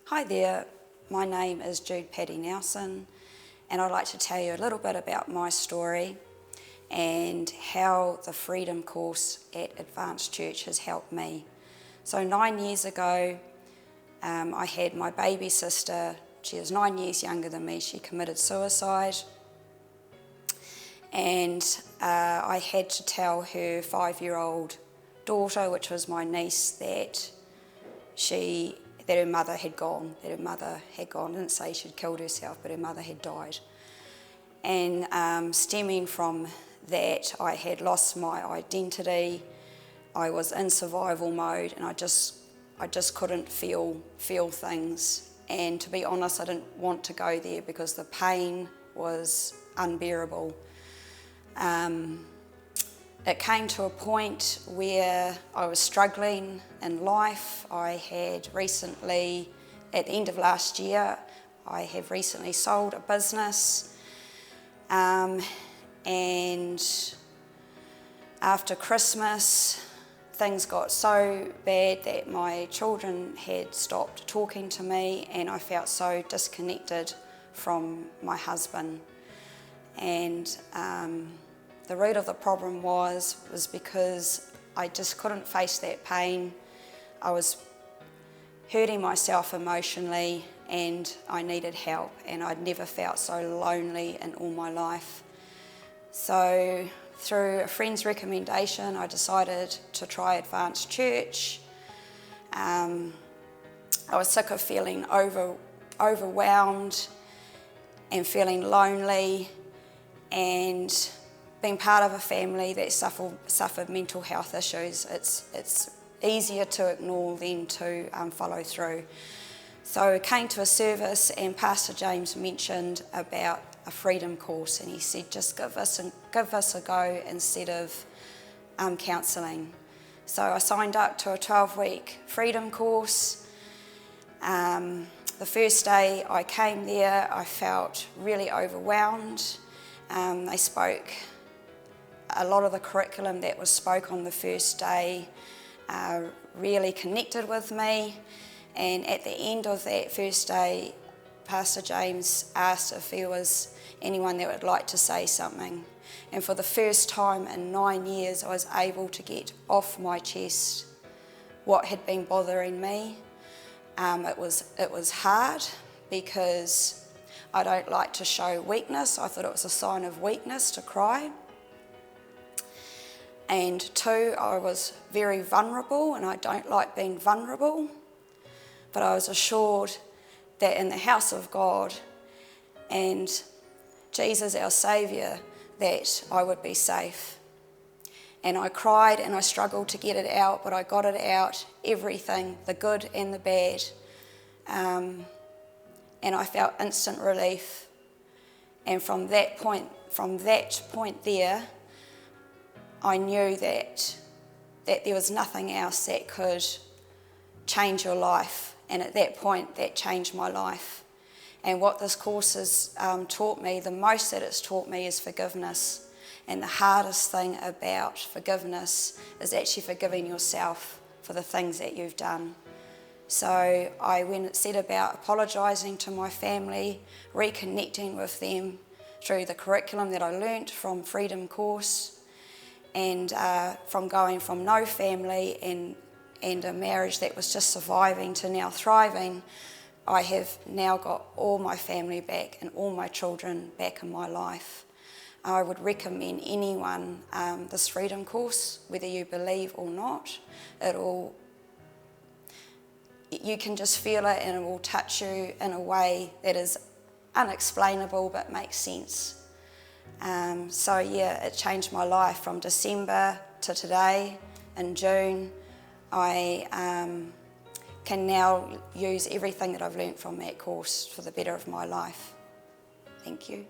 Hi there, my name is Jude Nelson, and I'd like to tell you a little bit about my story and how the Freedom course at Advanced Church has helped me. So 9 years ago, I had my baby sister. She was 9 years younger than me. She committed suicide, and I had to tell her 5-year-old daughter, which was my niece, that her mother had gone. I didn't say she'd killed herself, but her mother had died. And stemming from that, I had lost my identity. I was in survival mode, and I just couldn't feel things. And to be honest, I didn't want to go there because the pain was unbearable. It came to a point where I was struggling in life. I had recently, at the end of last year, I have recently sold a business. And after Christmas, things got so bad that my children had stopped talking to me, and I felt so disconnected from my husband. And the root of the problem was because I just couldn't face that pain. I was hurting myself emotionally, and I needed help, and I'd never felt so lonely in all my life. So through a friend's recommendation, I decided to try Advanced Church. I was sick of feeling overwhelmed and feeling lonely, and being part of a family that suffered mental health issues. It's easier to ignore than to follow through. So I came to a service, and Pastor James mentioned about a Freedom course, and he said, just give us a go instead of counselling. So I signed up to a 12-week Freedom course. The first day I came there, I felt really overwhelmed. They spoke a lot of the curriculum that was spoke on the first day really connected with me. And at the end of that first day, Pastor James asked if there was anyone that would like to say something. And for the first time in 9 years, I was able to get off my chest what had been bothering me. It was hard because I don't like to show weakness. I thought it was a sign of weakness to cry. And 2, I was very vulnerable, and I don't like being vulnerable. But I was assured that in the house of God and Jesus, our Saviour, that I would be safe. And I cried and I struggled to get it out, but I got it out, everything, the good and the bad. And I felt instant relief. And from that point there, I knew that there was nothing else that could change your life. And at that point, that changed my life. And what this course has taught me, the most that it's taught me, is forgiveness. And the hardest thing about forgiveness is actually forgiving yourself for the things that you've done. So I set about apologising to my family, reconnecting with them through the curriculum that I learnt from Freedom course, and from going from no family and a marriage that was just surviving to now thriving. I have now got all my family back and all my children back in my life. I would recommend anyone this Freedom course, whether you believe or not. You can just feel it, and it will touch you in a way that is unexplainable but makes sense. It changed my life from December to today in June. I can now use everything that I've learnt from that course for the better of my life. Thank you.